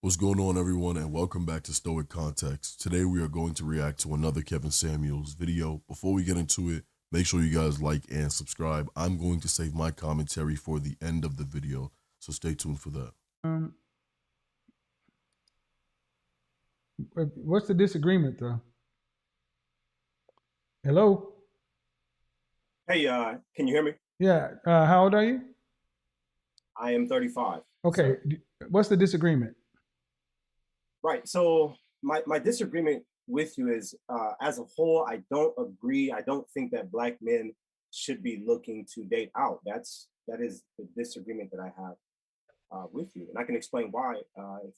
What's going on, everyone, and welcome back to Stoic Context. Today, we are going to react to another Kevin Samuels video. Before we get into it, make sure you guys like and subscribe. I'm going to save my commentary for the end of the video, so stay tuned for that. Um, what's the disagreement, though? Hello? Hey, can you hear me? Yeah. How old are you? I am 35. Okay. Sir. What's the disagreement? Right. So my disagreement with you is, as a whole, I don't agree. I don't think that black men should be looking to date out. That is the disagreement that I have with you, and I can explain why if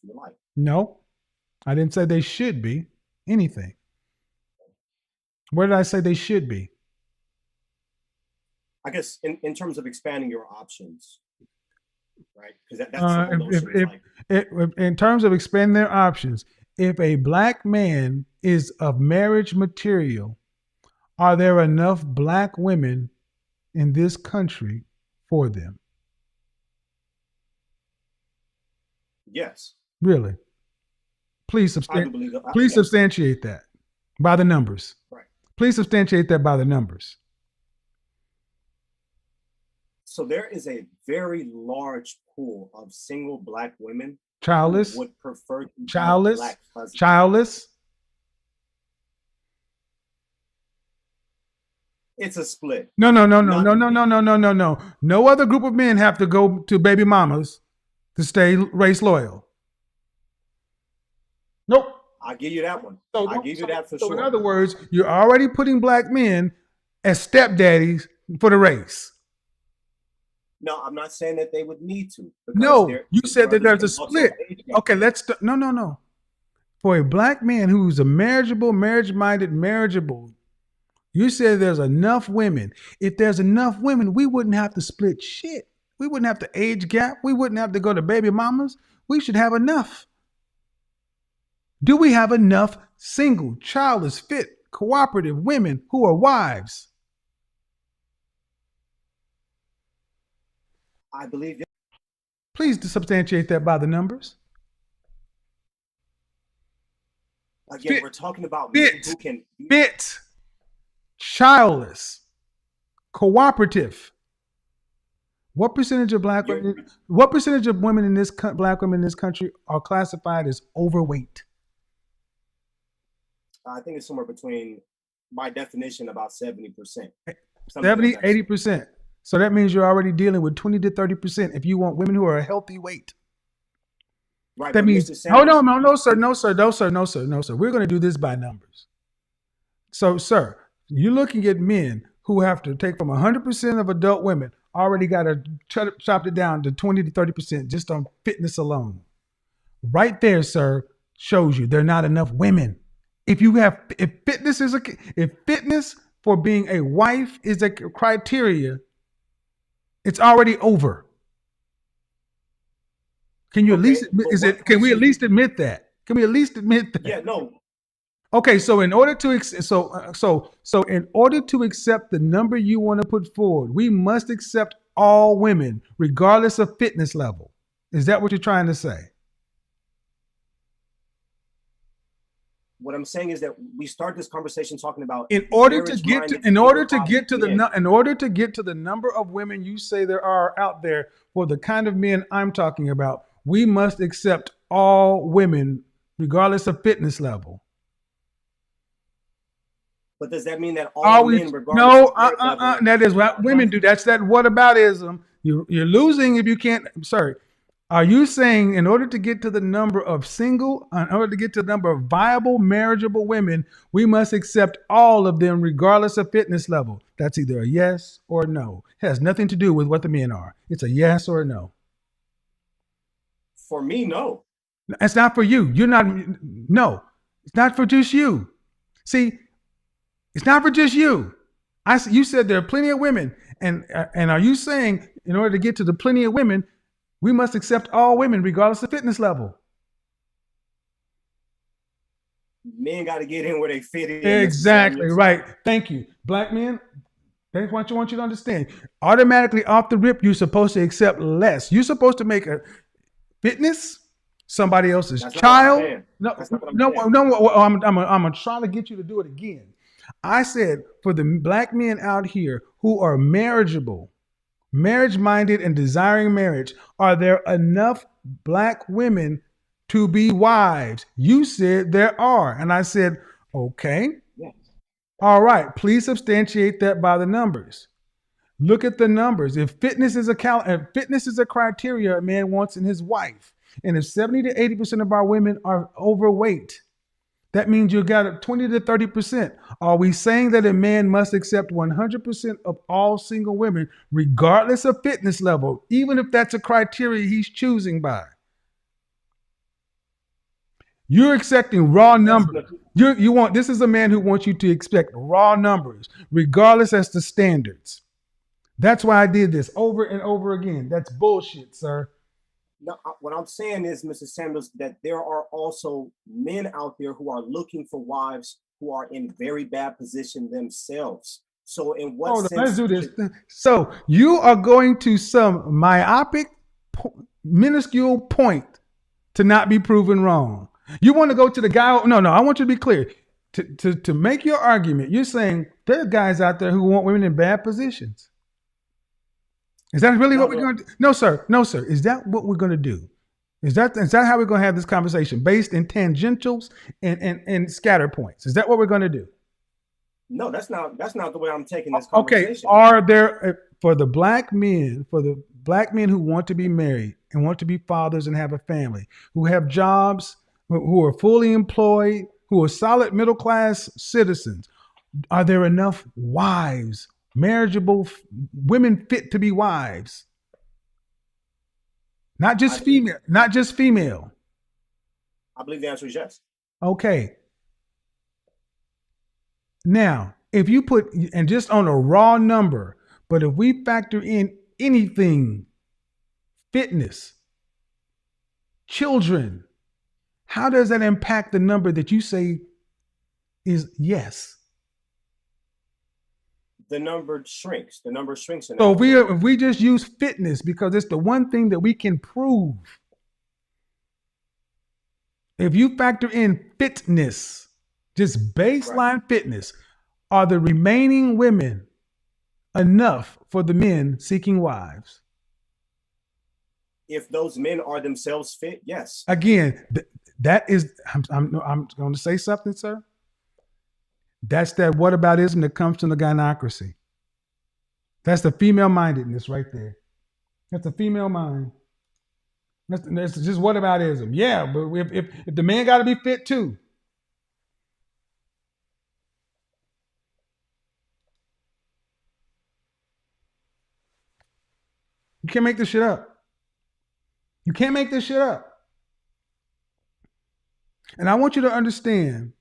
you would like. No, I didn't say they should be anything. Where did I say they should be? I guess in terms of expanding your options, right? Because that's the whole notion. In terms of expanding their options, if a black man is of marriage material, are there enough black women in this country for them? Yes. Really? Please, yes. substantiate that by the numbers. Right. Please substantiate that by the numbers. So there is a very large pool of single black women childless who would prefer to childless black husbands. Childless. It's a split. No. No other group of men have to go to baby mamas to stay race loyal. Nope. I'll give you that one. I'll give you that for sure. In other words, you're already putting black men as stepdaddies for the race. No, I'm not saying that they would need to. No, you said that there's a split. Okay, no. For a black man who's a marriage-minded, marriageable, you said there's enough women. If there's enough women, we wouldn't have to split shit. We wouldn't have to age gap. We wouldn't have to go to baby mamas. We should have enough. Do we have enough single, childless, fit, cooperative women who are wives? I believe. Please substantiate that by the numbers. Again, we're talking about men who can fit, childless, cooperative. What percentage of black women? What percentage of women in this black women in this country are classified as overweight? I think it's somewhere between, by definition, about 70%. 70, 80%. So that means you're already dealing with 20 to 30% if you want women who are a healthy weight. Right. That means, hold on, no, sir. We're going to do this by numbers. So, sir, you're looking at men who have to take from 100% of adult women, already got to chop it down to 20 to 30% just on fitness alone. Right there, sir, shows you there are not enough women. If fitness for being a wife is a criteria, it's already over. Can you at least can we at least admit that? Can we at least admit that? Yeah, no. Okay, so in order to in order to accept the number you want to put forward, we must accept all women, regardless of fitness level. Is that what you're trying to say? What I'm saying is that we start this conversation talking about in order to get to the number of women you say there are out there for the kind of men I'm talking about, we must accept all women regardless of fitness level. But does that mean that all men, regardless of level, that is what women do. That's that whataboutism. You're losing if you can't. I'm sorry. Are you saying in order to get to the number of in order to get to the number of viable, marriageable women, we must accept all of them regardless of fitness level? That's either a yes or a no. It has nothing to do with what the men are. It's a yes or a no. For me, no. It's not for you. No. It's not for just you. See, it's not for just you. You said there are plenty of women. And are you saying in order to get to the plenty of women, we must accept all women regardless of fitness level? Men got to get in where they fit in. Exactly right. Thank you. Black men, that's what I want you to understand. Automatically off the rip, you're supposed to accept less. You're supposed to make a fitness, somebody else's That's not what I'm child. saying. No, That's not what I'm no, saying. no. I'm gonna try to get you to do it again. I said for the black men out here who are marriageable, marriage-minded, and desiring marriage, are there enough black women to be wives? You said there are, and I said, okay, Yes. all right. Please substantiate that by the numbers. Look at the numbers. If fitness is a criteria a man wants in his wife, and if 70 to 80% of our women are overweight, that means you got 20 to 30%. Are we saying that a man must accept 100% of all single women, regardless of fitness level, even if that's a criteria he's choosing by? You're accepting raw numbers. You want this is a man who wants you to expect raw numbers, regardless as to standards. That's why I did this over and over again. That's bullshit, sir. No, what I'm saying is, Mr. Samuels, that there are also men out there who are looking for wives who are in very bad position themselves. So, in what Hold on, sense? let's do this. So you are going to some myopic, minuscule point to not be proven wrong. You want to go to the guy? No, no. I want you to be clear. To make your argument, you're saying there are guys out there who want women in bad positions. Is that really what we're going to do? No, sir. No, sir. Is that what we're going to do? Is that how we're going to have this conversation based in tangentials and scatter points? Is that what we're going to do? No, that's not the way I'm taking this Okay. conversation. Are there for the black men who want to be married and want to be fathers and have a family, who have jobs, who are fully employed, who are solid middle class citizens, are there enough wives, marriageable women fit to be wives? Not just female. I believe the answer is yes. Okay. Now, if you put, and just on a raw number, but if we factor in anything, fitness, children, how does that impact the number that you say is yes? The number shrinks. So if we just use fitness because it's the one thing that we can prove. If you factor in fitness, just baseline fitness, are the remaining women enough for the men seeking wives? If those men are themselves fit, yes. Again, that is, I'm going to say something, sir. That's that whataboutism that comes from the gynocracy. That's the female mindedness right there. That's the female mind. That's just whataboutism. Yeah, but if the man got to be fit too. You can't make this shit up. You can't make this shit up. And I want you to understand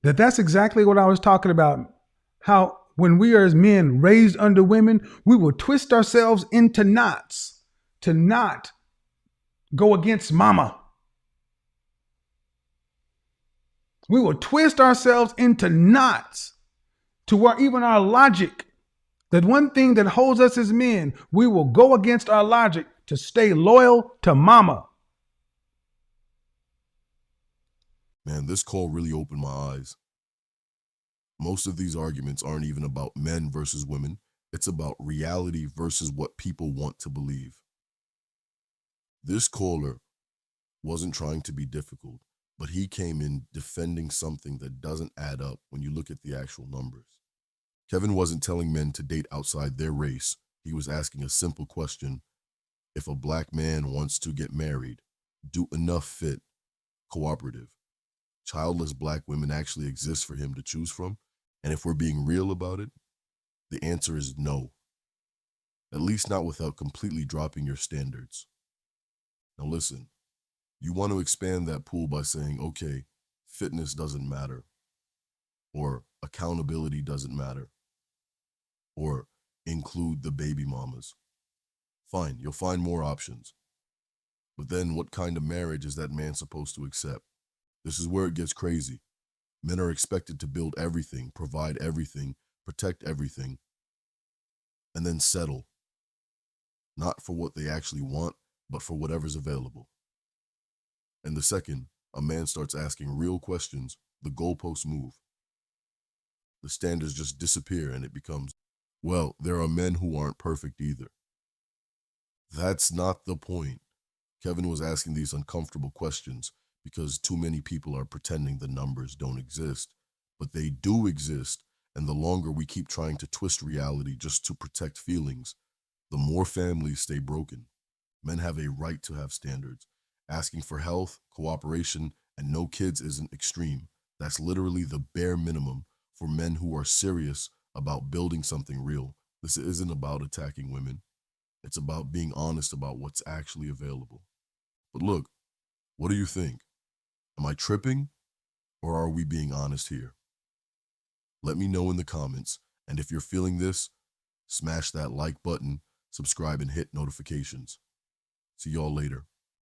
that that's exactly what I was talking about. How when we are as men raised under women, we will twist ourselves into knots to not go against mama. We will twist ourselves into knots to where even our logic, that one thing that holds us as men, we will go against our logic to stay loyal to mama. Man, this call really opened my eyes. Most of these arguments aren't even about men versus women. It's about reality versus what people want to believe. This caller wasn't trying to be difficult, but he came in defending something that doesn't add up when you look at the actual numbers. Kevin wasn't telling men to date outside their race. He was asking a simple question. If a black man wants to get married, do enough fit, cooperative, childless black women actually exist for him to choose from? And if we're being real about it, the answer is no. At least not without completely dropping your standards. Now listen, you want to expand that pool by saying, okay, fitness doesn't matter, or accountability doesn't matter, or include the baby mamas. Fine, you'll find more options. But then what kind of marriage is that man supposed to accept? This is where it gets crazy. Men are expected to build everything, provide everything, protect everything, and then settle. Not for what they actually want, but for whatever's available. And the second a man starts asking real questions, the goalposts move. The standards just disappear and it becomes, well, there are men who aren't perfect either. That's not the point. Kevin was asking these uncomfortable questions because too many people are pretending the numbers don't exist, but they do exist. And the longer we keep trying to twist reality just to protect feelings, the more families stay broken. Men have a right to have standards. Asking for health, cooperation, and no kids isn't extreme. That's literally the bare minimum for men who are serious about building something real. This isn't about attacking women. It's about being honest about what's actually available. But look, what do you think? Am I tripping, or are we being honest here? Let me know in the comments, and if you're feeling this, smash that like button, subscribe, and hit notifications. See y'all later.